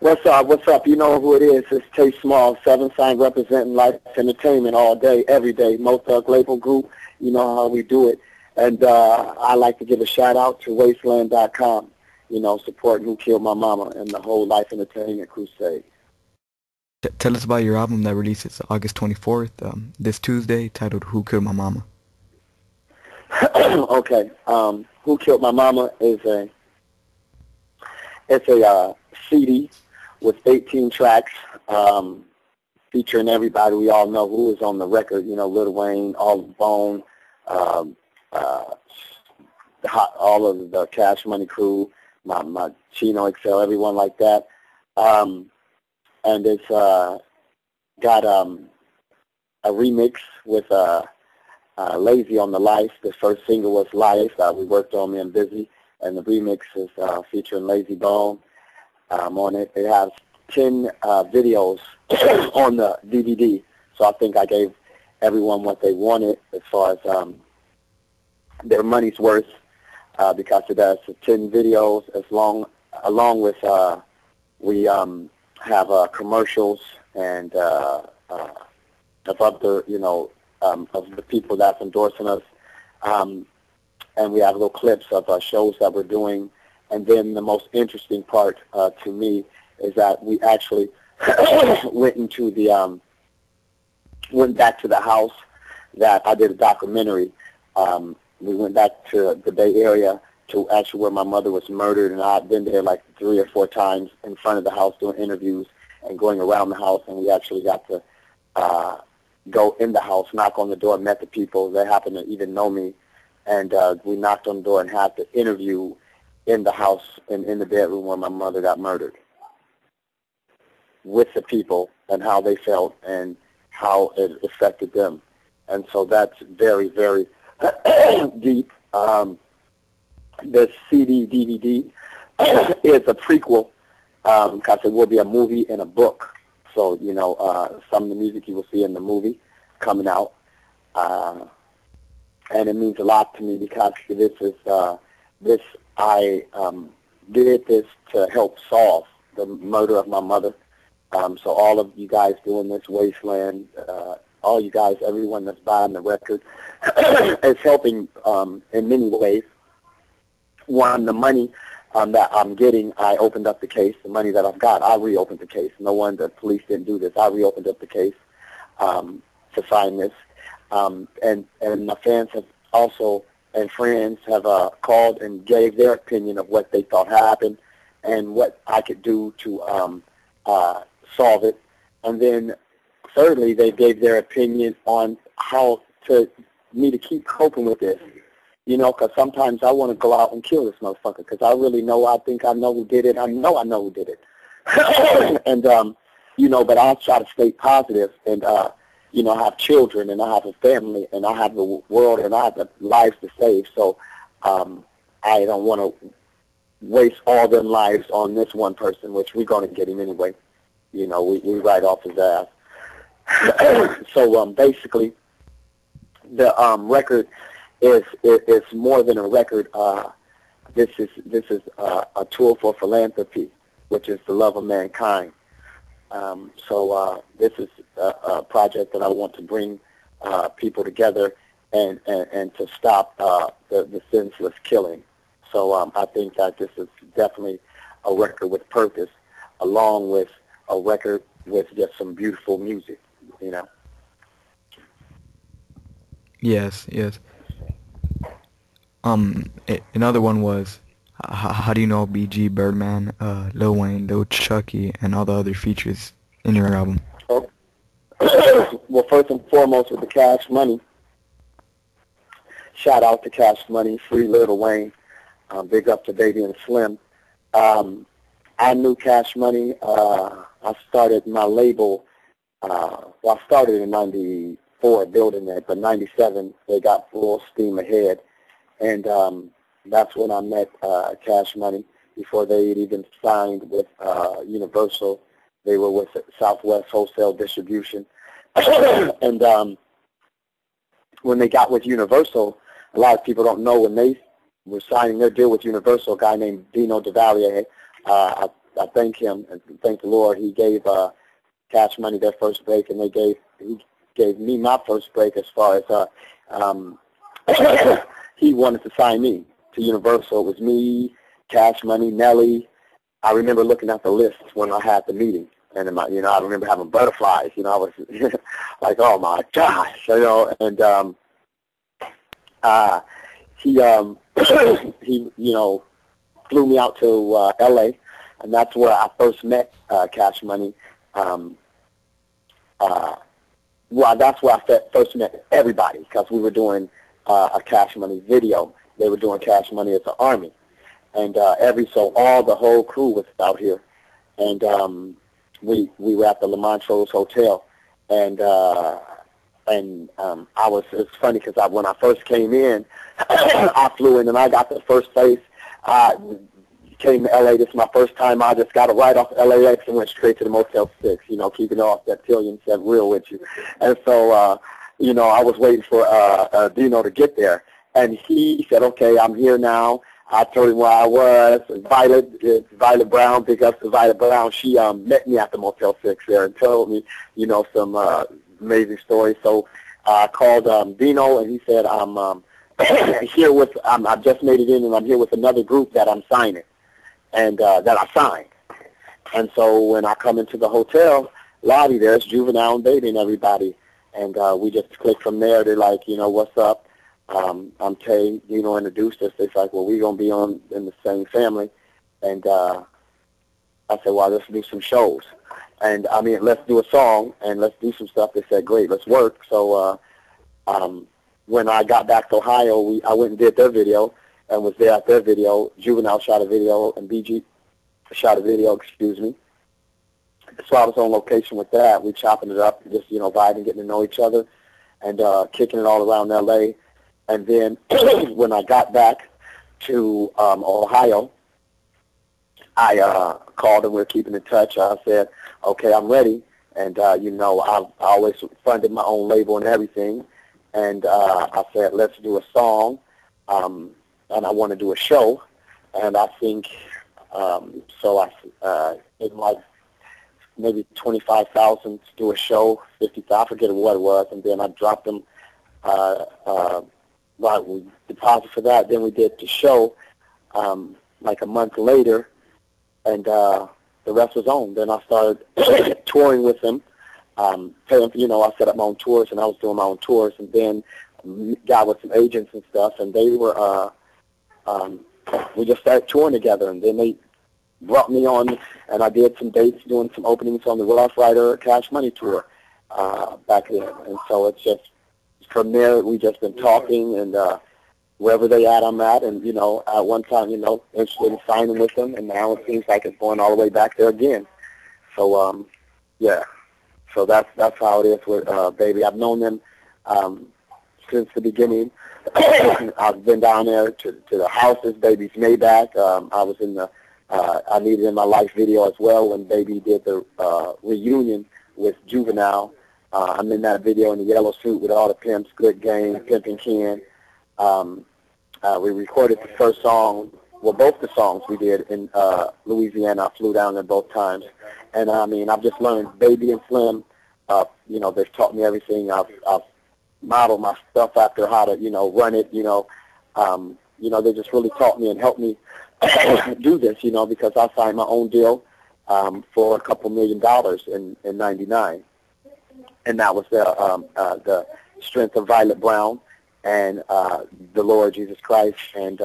What's up? What's up? You know who it is. It's Tay Smallz, 7 Sign representing life entertainment all day, every day. Mo Thug Label Group. You know how we do it. And I like to give a shout out to ThaWasteland.com, you know, supporting Who Killed My Mama and the whole life entertainment crusade. Tell us about your album that releases August 24th, this Tuesday, titled Who Killed My Mama. Okay. Who Killed My Mama is a CD with 18 tracks featuring everybody we all know who is on the record. You know, Lil Wayne, All the Bone, all of the Cash Money crew, my Chino Excel, everyone like that. And it's got a remix with Lazy on the Life. The first single was Life. We worked on Me and Busy, and the remix is featuring Lazy Bone on it. It has 10 videos on the DVD, so I think I gave everyone what they wanted as far as their money's worth, because it has 10 videos along with we have commercials and of other, you know, of the people that's endorsing us, and we have little clips of shows that we're doing. And then the most interesting part to me is that we actually went back to the house that I did a documentary. We went back to the Bay Area to actually where my mother was murdered, and I've been there like 3 or 4 times in front of the house doing interviews and going around the house, and we actually got to go in the house, knock on the door, met the people. They happened to even know me, and we knocked on the door and had the interview in the house and in the bedroom where my mother got murdered with the people and how they felt and how it affected them. And so that's very, very deep. The CD DVD is a prequel because it will be a movie and a book. So, you know, some of the music you will see in the movie coming out. And it means a lot to me because this is, I did this to help solve the murder of my mother. So all of you guys doing this, Wasteland, all you guys, everyone that's buying the record, is helping in many ways. One, the money that I'm getting, I opened up the case. The money that I've got, I reopened the case. No one, the police didn't do this. I reopened up the case to find this. And my fans have also, and friends have called and gave their opinion of what they thought happened and what I could do to solve it. And then thirdly, they gave their opinion on how to me to keep coping with this. You know, because sometimes I want to go out and kill this motherfucker because I really know, I think I know who did it. I know who did it. And, you know, but I'll try to stay positive and, you know, I have children and I have a family and I have the world and I have the lives to save. So I don't want to waste all them lives on this one person, which we're going to get him anyway. You know, we write off his ass. So basically, the record is more than a record. This is a tool for philanthropy, which is the love of mankind. So this is a project that I want to bring people together and to stop the senseless killing. So I think that this is definitely a record with purpose, along with a record with just some beautiful music, you know. Yes, yes. Another one was, how do you know BG, Birdman, Lil Wayne, Lil Chucky, and all the other features in your album? Oh. Well, first and foremost, with the Cash Money, shout out to Cash Money, free Lil Wayne, big up to Baby and Slim. I knew Cash Money. I started my label, well, I started in 94 building it, but 97 they got full steam ahead. And that's when I met Cash Money. Before they had even signed with Universal, they were with Southwest Wholesale Distribution. And when they got with Universal, a lot of people don't know when they were signing their deal with Universal, a guy named Dino DeValier, I thank him and thank the Lord. He gave Cash Money their first break, and he gave me my first break as far as he wanted to sign me to Universal. It was me, Cash Money, Nelly. I remember looking at the list when I had the meeting, and I remember having butterflies. I was like, oh my gosh, and he flew me out to L.A., and that's where I first met Cash Money. That's where I first met everybody, because we were doing a Cash Money video. They were doing Cash Money as an army, and all the whole crew was out here, and we were at the Le Montrose Hotel, and it's funny because when I first came in, I flew in and I got the first place. I came to LA. This is my first time. I just got a ride off LAX and went straight to the Motel 6, keeping it off that Tillion said real with you. And so, I was waiting for Dino to get there. And he said, okay, I'm here now. I told him where I was. Violet Brown, big up to Violet Brown. She met me at the Motel 6 there and told me, some amazing stories. So I called Dino, and he said, I'm here with, I just made it in, and I'm here with another group that I'm signing, and that I signed. And so when I come into the hotel lobby, there's Juvenile and Baby and everybody, and we just click from there. They're like, what's up? I'm Tay. Introduced us. They're like, well, we're going to be in the same family. And I said, well, let's do some shows. And, let's do a song, and let's do some stuff. They said, great, let's work. So when I got back to Ohio, I went and did their video and was there at their video. Juvenile shot a video, and BG shot a video, So I was on location with that. We chopping it up, just, vibing, getting to know each other, and kicking it all around L.A. And then when I got back to Ohio, I called, and we were keeping in touch. I said, okay, I'm ready. And, I've always funded my own label and everything. And I said, let's do a song, and I want to do a show. And I think, it like maybe $25,000 to do a show, $50,000, I forget what it was. And then I dropped them, we deposited for that. Then we did the show like a month later, and the rest was on. Then I started touring with them. I set up my own tours, and I was doing my own tours, and then got with some agents and stuff, and they were, we just started touring together, and then they brought me on, and I did some dates, doing some openings on the Rough Rider Cash Money tour back then, and so it's just, from there, we just been talking, and wherever they at, I'm at, and, at one time, interested in signing with them, and now it seems like it's going all the way back there again. So, yeah. So that's how it is with Baby. I've known them since the beginning. I've been down there to the houses, Baby's Maybach. I was in the I Needed in My Life video as well when Baby did the reunion with Juvenile. I'm in that video in the yellow suit with all the pimps, Good Game, Pimpin' Ken. We recorded the first song, both the songs we did in Louisiana. I flew down there both times. And, I've just learned, Baby and Slim, they've taught me everything. I've modeled my stuff after how to, run it, they just really taught me and helped me do this, because I signed my own deal for a couple $1 million in 99. And that was the strength of Violet Brown and the Lord Jesus Christ and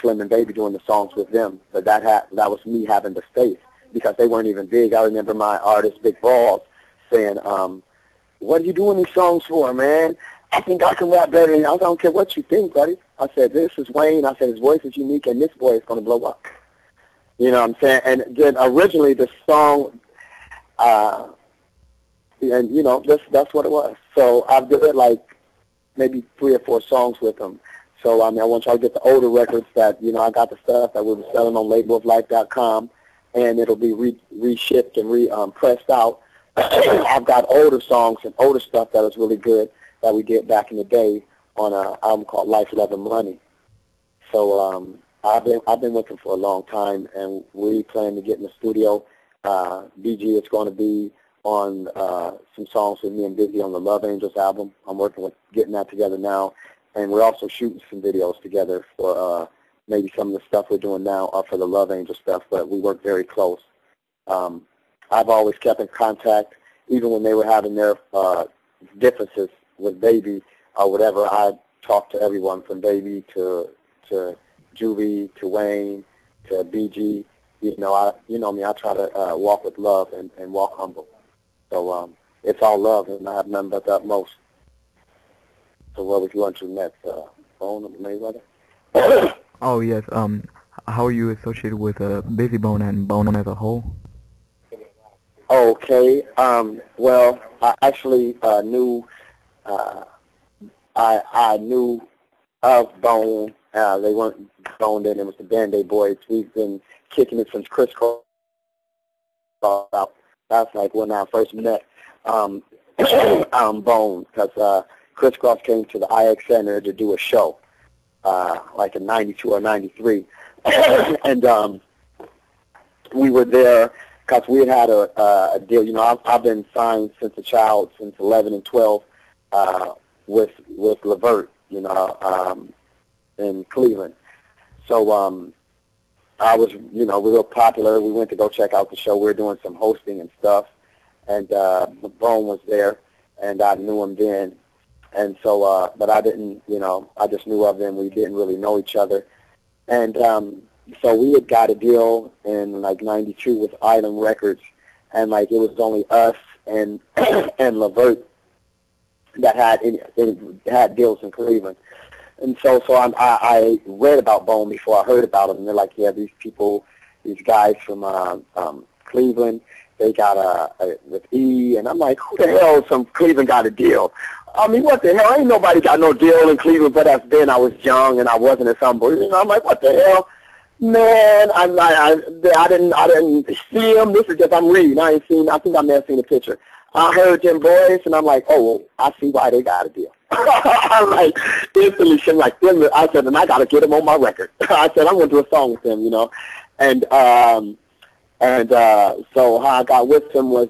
Slim and Baby doing the songs with them. But that was me having the faith, because they weren't even big. I remember my artist, Big Balls, saying, what are you doing these songs for, man? I think I can rap better than you. I don't care what you think, buddy. I said, this is Wayne. I said, his voice is unique, and this boy is going to blow up. You know what I'm saying? And then originally the song, that's what it was. So I've did like maybe 3 or 4 songs with them. So, I want y'all to get the older records that, I got the stuff that we were selling on labeloflife.com, and it'll be reshipped and pressed out. I've got older songs and older stuff that was really good that we did back in the day on an album called Life, Love, and Money. So I've been with him for a long time, and we plan to get in the studio. BG is going to be on some songs with me and Busy on the Love Angels album. I'm working with getting that together now, and we're also shooting some videos together for maybe some of the stuff we're doing now are for the Love Angel stuff, but we work very close. I've always kept in contact, even when they were having their differences with Baby or whatever. I talked to everyone from Baby to Juvie to Wayne to BG. You know me. I try to walk with love and walk humble. So it's all love, and I have nothing but the utmost. So what would you want to next? Bone Mayweather? Oh yes. How are you associated with Busy Bone and Bone as a whole? Okay. Well, I actually knew. I knew of Bone. They weren't Bone then. It was the Band-Aid Boys. We've been kicking it since Chris Cross. That's like when I first met Bone, because Chris Cross came to the IX Center to do a show, like in '92 or '93, and we were there because we had a deal. You know, I've been signed since a child, since 11 and 12, with Levert, you know, in Cleveland. So I was, you know, real popular. We went to go check out the show. We were doing some hosting and stuff, and Bone was there, and I knew him then. And so, but I didn't, you know, I just knew of him. We didn't really know each other. And so we had got a deal in like '92 with Island Records, and like it was only us and and Levert that had deals in Cleveland. And so I read about Bone before I heard about him, and they're like, yeah, these people, these guys from Cleveland, they got with E, and I'm like, who the hell from Cleveland got a deal? I mean, what the hell? Ain't nobody got no deal in Cleveland, but that's then I was young and I wasn't at some boy. You know, I'm like, what the hell? Man, I didn't see him. This is just, I'm reading. I think I may have seen a picture. I heard them boys, and I'm like, oh, well, I see why they got a deal. I'm like, instantly, shit like them. I said, and I got to get them on my record. I said, I'm going to do a song with them, you know. And so how I got with him was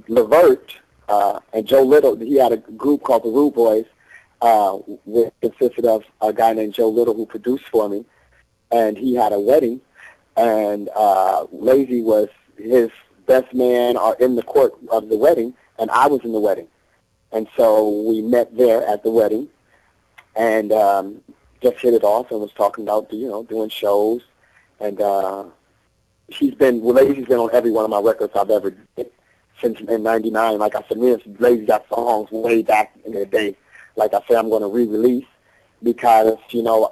Levert and Joe Little. He had a group called the Rude Boys, which consisted of a guy named Joe Little who produced for me. And he had a wedding, and Lazy was his best man in the court of the wedding, and I was in the wedding. And so we met there at the wedding and just hit it off and was talking about, you know, doing shows. And Lazy's been on every one of my records I've ever did since in '99. Like I said, me and Lazy got songs way back in the day. Like I said, I'm going to re-release because, you know,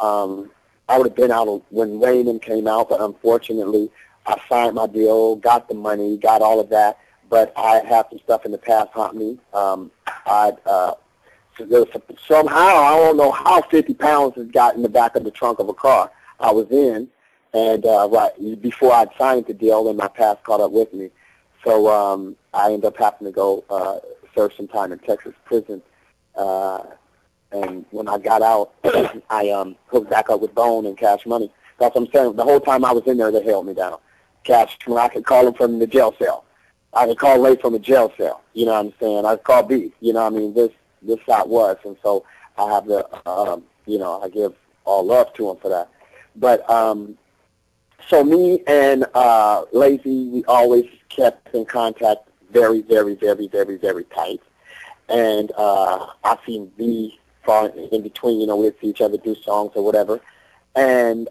I would have been out when Wayne came out, but unfortunately I signed my deal, got the money, got all of that, but I have some stuff in the past haunt me. Somehow, I don't know how 50 pounds has got in the back of the trunk of a car I was in, and right before I'd signed the deal, and my past caught up with me. So I ended up having to go serve some time in Texas prison. And when I got out, I hooked back up with Bone and Cash Money. That's what I'm saying. The whole time I was in there, they held me down. Cash, I could call him from the jail cell. I could call Lay from a jail cell. You know what I'm saying? I could call B. You know what I mean? This shot was. And so I have the, you know, I give all love to him for that. But so me and Lazy, we always kept in contact very, very, very, very, very tight. And I've seen B far in between, you know, we'd see each other do songs or whatever. And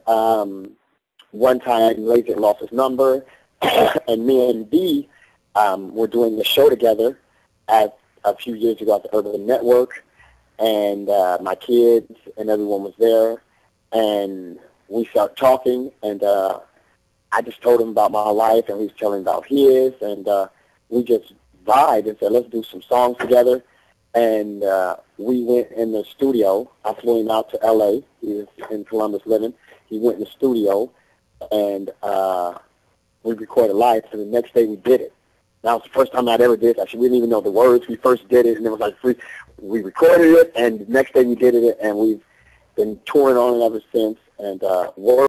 one time Lazy lost his number, and me and B were doing the show together a few years ago at the Urban Network, and my kids and everyone was there, and we started talking, and I just told him about my life, and he was telling about his, and we just vibed and said, let's do some songs together. And we went in the studio. I flew him out to L.A. He was in Columbus living. He went in the studio, and we recorded live. So the next day we did it. That was the first time I'd ever did it. Actually, we didn't even know the words. We first did it, and it was like we recorded it, and the next day we did it, and been touring on it ever since, and work